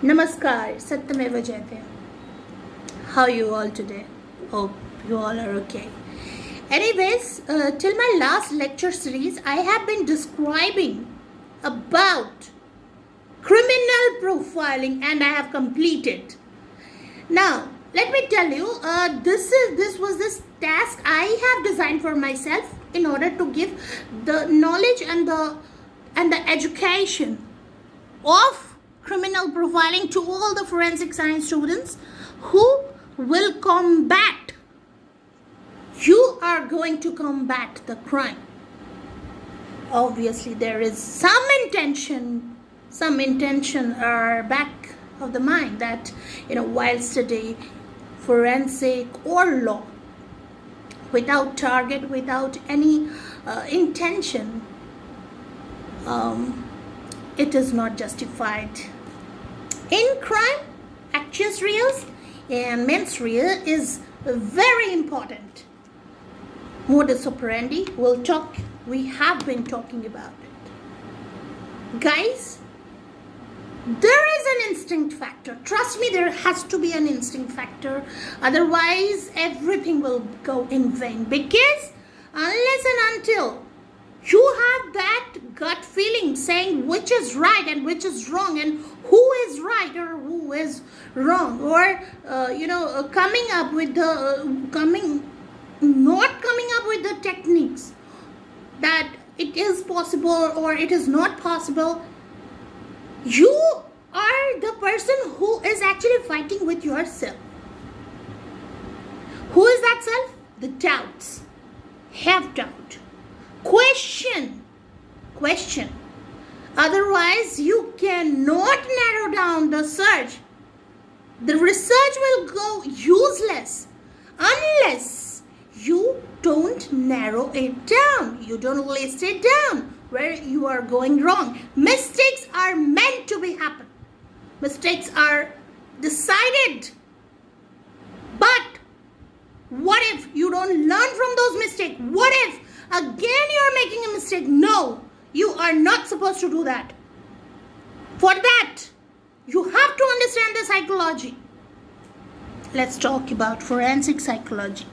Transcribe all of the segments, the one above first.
Namaskar, Satyameva Jayate. How are you all today? Hope you all are okay. Anyways, till my last lecture series, I have been describing about criminal profiling, and I have completed. Now, let me tell you, this was this task I have designed for myself in order to give the knowledge and the education of criminal profiling to all the forensic science students who will combat. You are going to combat the crime. Obviously, there is some intention are back of the mind that, while studying forensic or law, without target, without any intention, it is not justified. In crime, actus reus and mens rea is very important. Modus operandi, we have been talking about it. Guys, there is an instinct factor. Trust me, there has to be an instinct factor. Otherwise, everything will go in vain. Because unless and until you have that gut feeling saying which is right and which is wrong and who is right or who is wrong, or not coming up with the techniques that it is possible or it is not possible, you are the person who is actually fighting with yourself. Who is that self? The doubts. Have doubt. Question. Otherwise, you cannot narrow down the search. The research will go useless unless you don't narrow it down. You don't list it down where you are going wrong. Mistakes are meant to be happen. Mistakes are decided. But what if you don't learn from those mistakes? What if again you are making a mistake? No, you are not supposed to do that. For that, you have to understand the psychology. Let's talk about forensic psychology.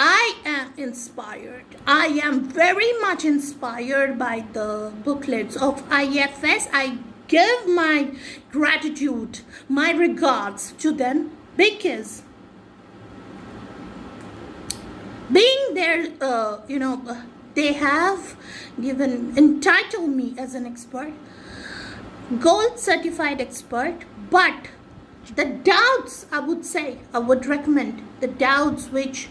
I am inspired. I am very much inspired by the booklets of IFS. I give my gratitude, my regards to them, because being there, they have entitled me as an expert, gold certified expert. But the doubts, I would recommend the doubts which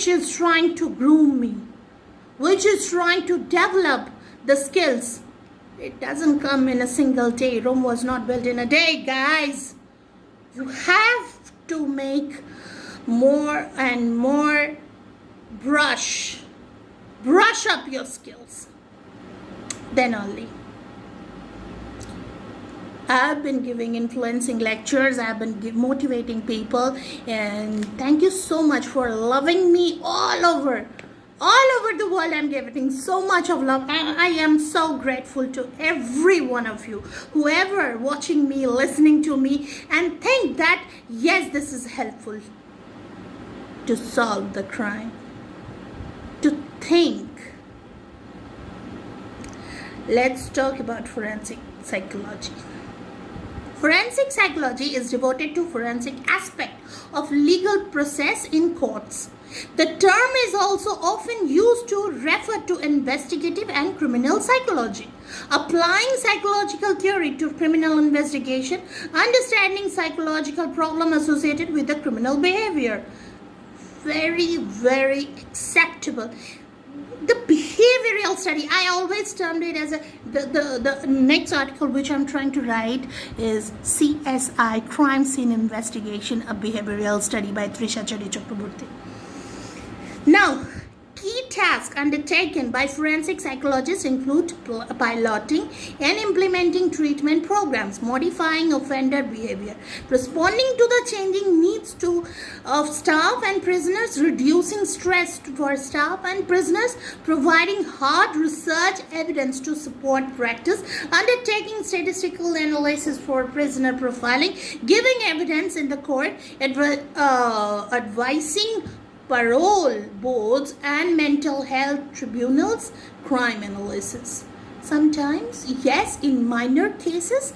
is trying to groom me, which is trying to develop the skills. It doesn't come in a single day. Rome was not built in a day, guys. You have to make more and more, brush up your skills. Then only. I've been giving influencing lectures. I've been motivating people, and thank you so much for loving me all over the world. I'm getting so much of love. I am so grateful to every one of you, whoever watching me, listening to me, and think that yes, this is helpful to solve the crime, to think. Let's talk about forensic psychology. Forensic psychology is devoted to forensic aspect of legal process in courts. The term is also often used to refer to investigative and criminal psychology. Applying psychological theory to criminal investigation, understanding psychological problem associated with the criminal behavior. Very, very acceptable. The behavioral study, I always termed it as the next article which I'm trying to write is CSI, Crime Scene Investigation, a behavioral study by Trisha Chari Chakraborty. Now, key tasks undertaken by forensic psychologists include piloting and implementing treatment programs, modifying offender behavior, responding to the changing needs of staff and prisoners, reducing stress for staff and prisoners, providing hard research evidence to support practice, undertaking statistical analysis for prisoner profiling, giving evidence in the court, advising parole boards and mental health tribunals, crime analysis. Sometimes, yes, in minor cases,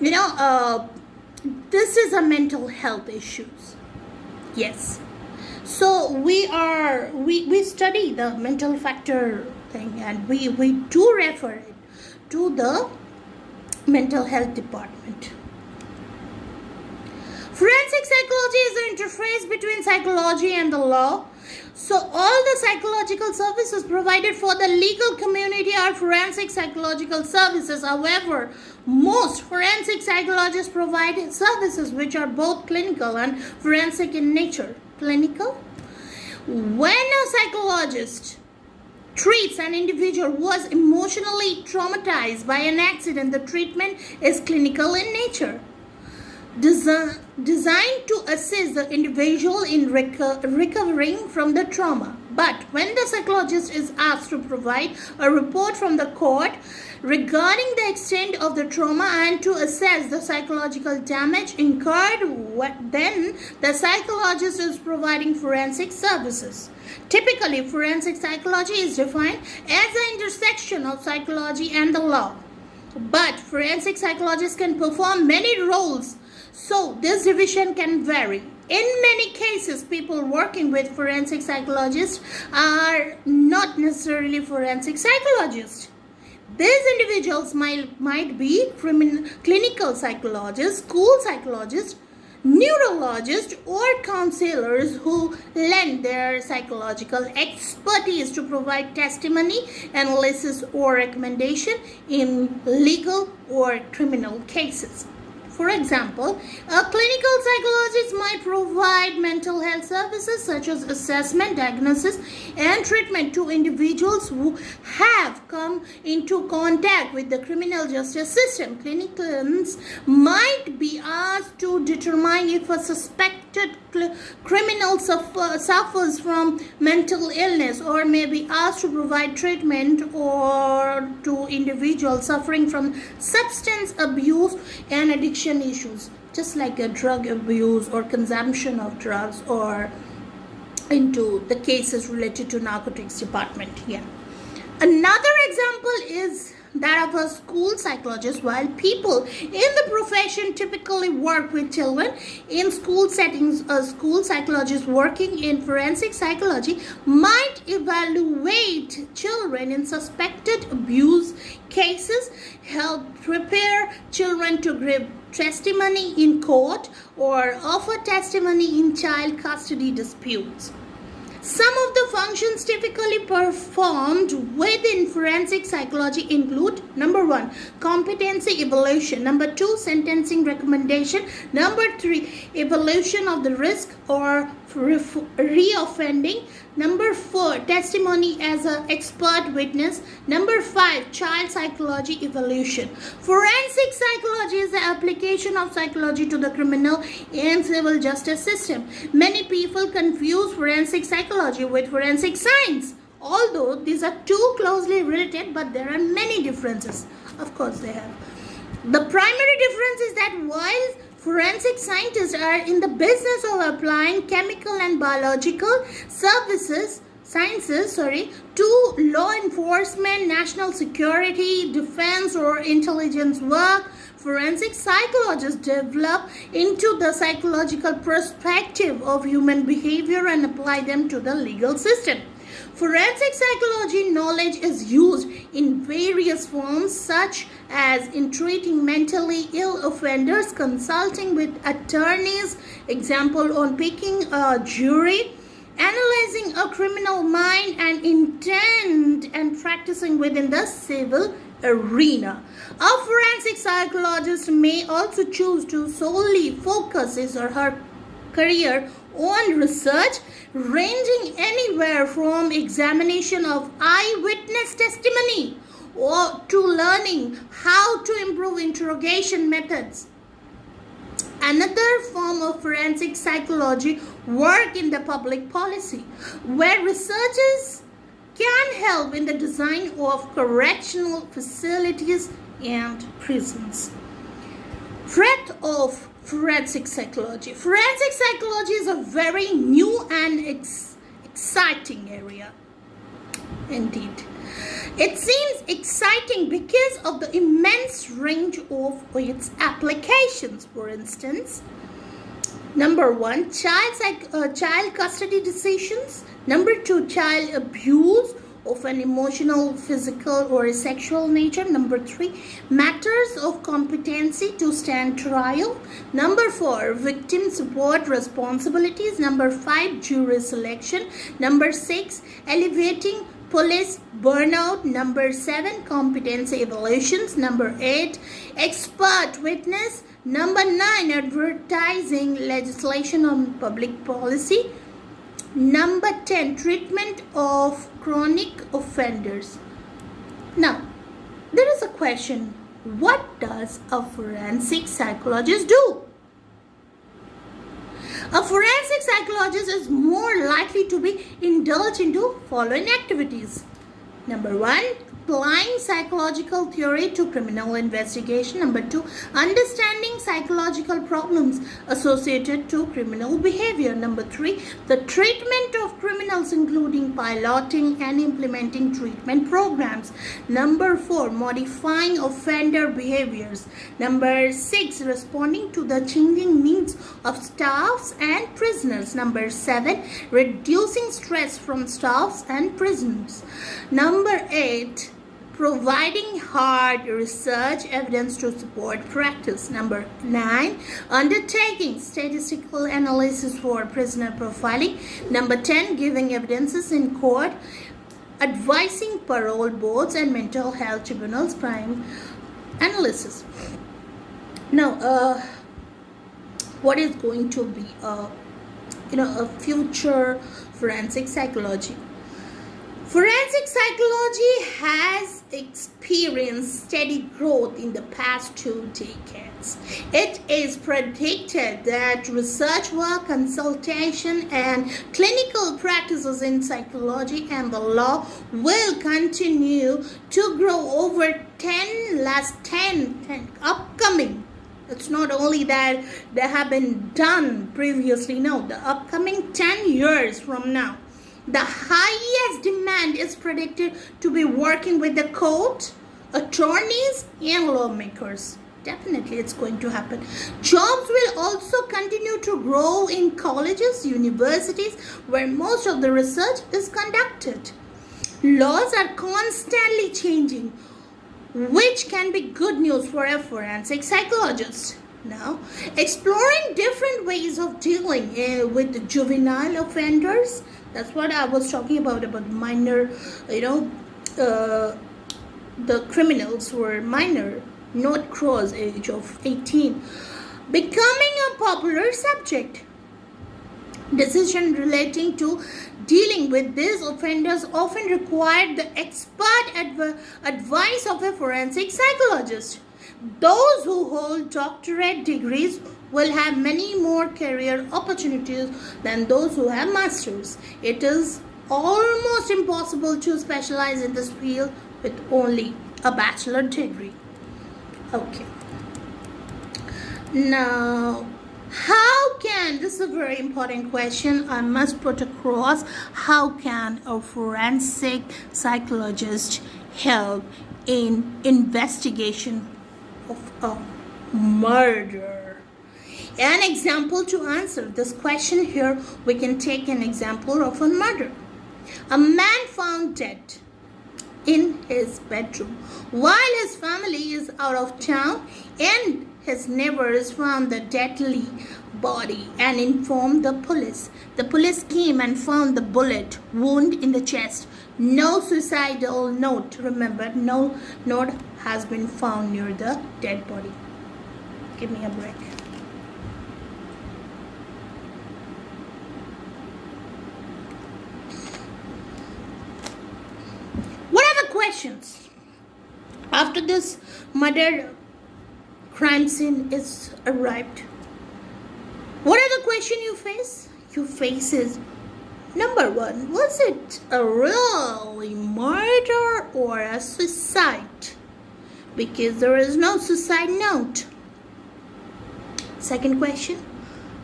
this is a mental health issues. Yes. So we study the mental factor thing, and we do refer it to the mental health department. Forensic psychology is the interface between psychology and the law. So all the psychological services provided for the legal community are forensic psychological services. However, most forensic psychologists provide services which are both clinical and forensic in nature. Clinical? When a psychologist treats an individual who was emotionally traumatized by an accident, the treatment is clinical in nature, designed to assist the individual in recovering from the trauma. But when the psychologist is asked to provide a report from the court regarding the extent of the trauma and to assess the psychological damage incurred, then the psychologist is providing forensic services. Typically, forensic psychology is defined as the intersection of psychology and the law. But forensic psychologists can perform many roles, so this division can vary. In many cases, people working with forensic psychologists are not necessarily forensic psychologists. These individuals might be clinical psychologists, school psychologists, neurologists, or counselors who lend their psychological expertise to provide testimony, analysis, or recommendation in legal or criminal cases. For example, a clinical psychologist might provide mental health services such as assessment, diagnosis, and treatment to individuals who have come into contact with the criminal justice system. Clinicians might be asked to determine if a suspected criminal suffers from mental illness, or may be asked to provide treatment or to individuals suffering from substance abuse and addiction issues, just like a drug abuse or consumption of drugs, or into the cases related to narcotics department. Another example is that of a school psychologist. While people in the profession typically work with children in school settings, a school psychologist working in forensic psychology might evaluate children in suspected abuse cases, help prepare children to give testimony in court, or offer testimony in child custody disputes. Some of the functions typically performed within forensic psychology include: number 1, competency evaluation; number 2, sentencing recommendation; number 3, evaluation of the risk or reoffending; number 4, testimony as an expert witness; number 5, child psychology evaluation. Forensic psychology is the application of psychology to the criminal and civil justice system. Many people confuse forensic psychology with forensic science, although these are too closely related, but there are many differences. Of course they have. The primary difference is that while forensic scientists are in the business of applying chemical and biological sciences to law enforcement, national security, defense, or intelligence work, forensic psychologists develop into the psychological perspective of human behavior and apply them to the legal system. Forensic psychology knowledge is used in various forms, such as in treating mentally ill offenders, consulting with attorneys, example on picking a jury, analyzing a criminal mind and intent, and practicing within the civil arena. A forensic psychologist may also choose to solely focus his or her career own research ranging anywhere from examination of eyewitness testimony or to learning how to improve interrogation methods. Another form of forensic psychology work in the public policy, where researchers can help in the design of correctional facilities and prisons. Threat of forensic psychology. Forensic psychology is a very new and exciting area. Indeed. It seems exciting because of the immense range of its applications. For instance, number one, child custody decisions. Number two, child abuse of an emotional, physical, or sexual nature. Number three, matters of competency to stand trial. Number four, victim support responsibilities. Number five, jury selection. Number six, elevating police burnout. Number seven, competency evaluations. Number eight, expert witness. Number nine, advertising legislation on public policy. Number 10, treatment of chronic offenders. Now, there is a question. What does a forensic psychologist do? A forensic psychologist is more likely to be indulged into following activities. Number one, applying psychological theory to criminal investigation. Number two, understanding psychological problems associated to criminal behavior. Number three, the treatment of criminals, including piloting and implementing treatment programs. Number four, modifying offender behaviors. Number six, responding to the changing needs of staffs and prisoners. Number seven, reducing stress from staffs and prisoners. Number eight, providing hard research evidence to support practice. Number 9, undertaking statistical analysis for prisoner profiling. Number 10, giving evidences in court, advising parole boards and mental health tribunals, crime analysis. Now, what is going to be a future forensic psychology? Forensic psychology has experienced steady growth in the past 2 decades. It is predicted that research work, consultation, and clinical practices in psychology and the law will continue to grow over 10 upcoming. It's not only that they have been done previously, no, the upcoming 10 years from now. The highest demand is predicted to be working with the court, attorneys, and lawmakers. Definitely, it's going to happen. Jobs will also continue to grow in colleges, universities, where most of the research is conducted. Laws are constantly changing, which can be good news for a forensic psychologist. Now, exploring different ways of dealing with juvenile offenders. That's what I was talking about minor, the criminals were minor, not cross age of 18, becoming a popular subject. Decisions relating to dealing with these offenders often require the expert advice of a forensic psychologist. Those who hold doctorate degrees will have many more career opportunities than those who have masters. It is almost impossible to specialize in this field with only a bachelor degree. Okay. Now, this is a very important question I must put across. How can a forensic psychologist help in investigation of a murder? An example to answer this question here, we can take an example of a murder. A man found dead in his bedroom while his family is out of town, and his neighbors found the deadly body and informed the police. The police came and found the bullet wound in the chest. No suicidal note. Remember, no note has been found near the dead body. Give me a break. questions. After this murder crime scene is arrived, what are the questions you face? You face is, number one, was it a really murder or a suicide? Because there is no suicide note. Second question,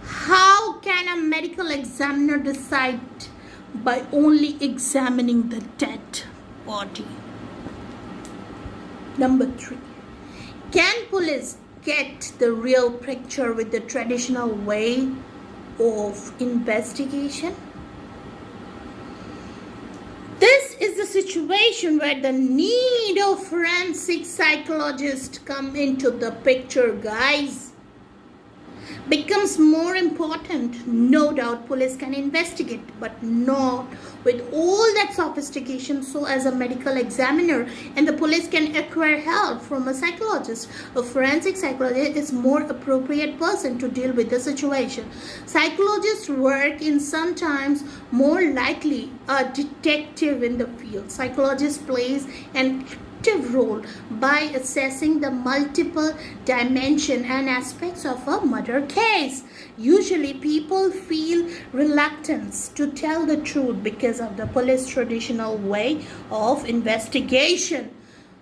how can a medical examiner decide by only examining the dead body? Number three, can police get the real picture with the traditional way of investigation? This is the situation where the need of forensic psychologists come into the picture, guys. Becomes more important. No doubt police can investigate, but not with all that sophistication so as a medical examiner, and the police can acquire help from a psychologist. A forensic psychologist is more appropriate person to deal with the situation. Psychologists work in sometimes more likely a detective in the field. Psychologist plays an role by assessing the multiple dimension and aspects of a murder case. Usually people feel reluctance to tell the truth because of the police traditional way of investigation.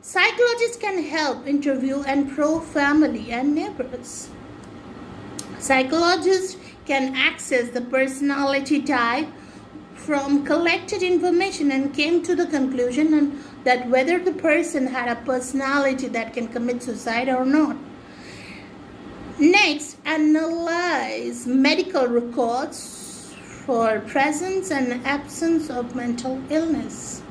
Psychologists can help interview and probe family and neighbors. Psychologists can access the personality type from collected information and came to the conclusion that whether the person had a personality that can commit suicide or not. Next, analyze medical records for presence and absence of mental illness.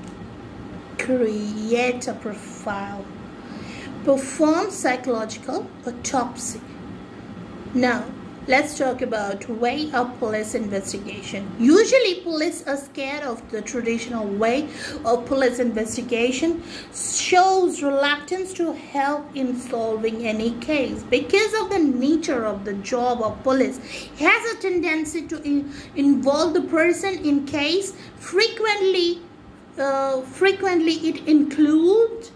Create a profile. Perform psychological autopsy. Now, let's talk about way of police investigation. Usually police are scared of the traditional way of police investigation, shows reluctance to help in solving any case. Because of the nature of the job of police has a tendency to involve the person in case. Frequently it includes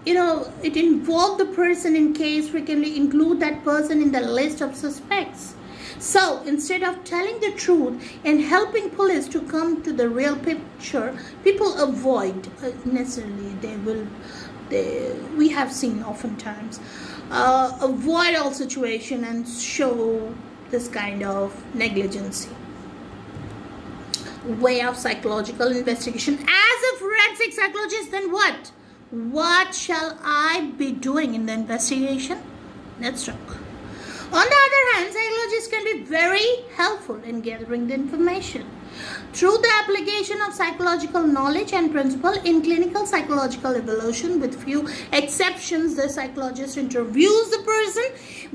it involved the person in case, frequently include that person in the list of suspects. So instead of telling the truth and helping police to come to the real picture, people avoid necessarily. We have seen oftentimes avoid all situation and show this kind of negligence. Way of psychological investigation. As a forensic psychologist, then what? What shall I be doing in the investigation? Let's talk. On the other hand, psychologists can be very helpful in gathering the information. Through the application of psychological knowledge and principle in clinical psychological evaluation, with few exceptions, the psychologist interviews the person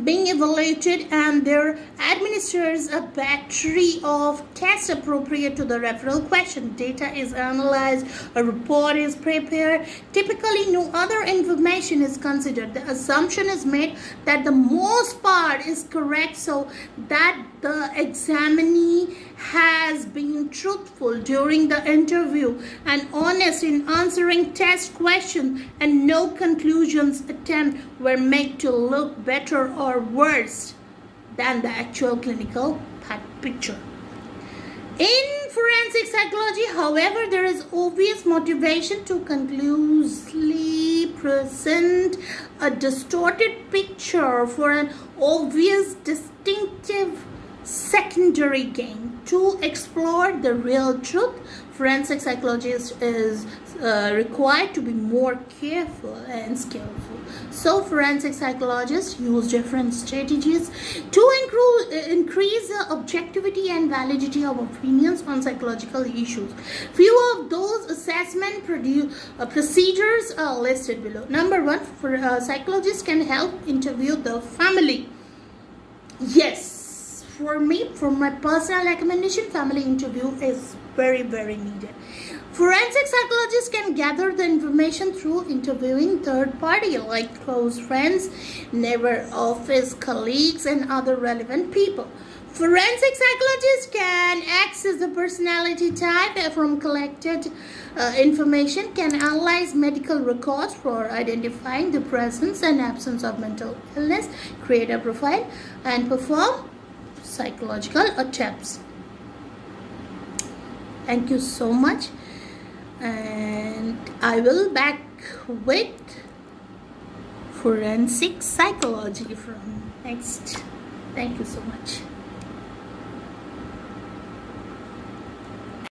being evaluated and there administers a battery of tests appropriate to the referral question. Data is analyzed, a report is prepared. Typically, no other information is considered. The assumption is made that the most part is correct so that the examinee has been truthful during the interview and honest in answering test questions, and no conclusions attempt were made to look better or worse than the actual clinical picture. In forensic psychology, however, there is obvious motivation to conclusively present a distorted picture for an obvious distinctive secondary gain. To explore the real truth, forensic psychologist is required to be more careful and skillful. So forensic psychologists use different strategies to increase the objectivity and validity of opinions on psychological issues. Few of those assessment procedures are listed below. Number one, psychologists can help interview the family. Yes, for me, for my personal recommendation, family interview is very, very needed. Forensic psychologists can gather the information through interviewing third party like close friends, neighbor, office colleagues, and other relevant people. Forensic psychologists can access the personality type from collected information, can analyze medical records for identifying the presence and absence of mental illness, create a profile, and perform psychological attempts. Thank you so much, and I will back with forensic psychology from next. Thank you so much.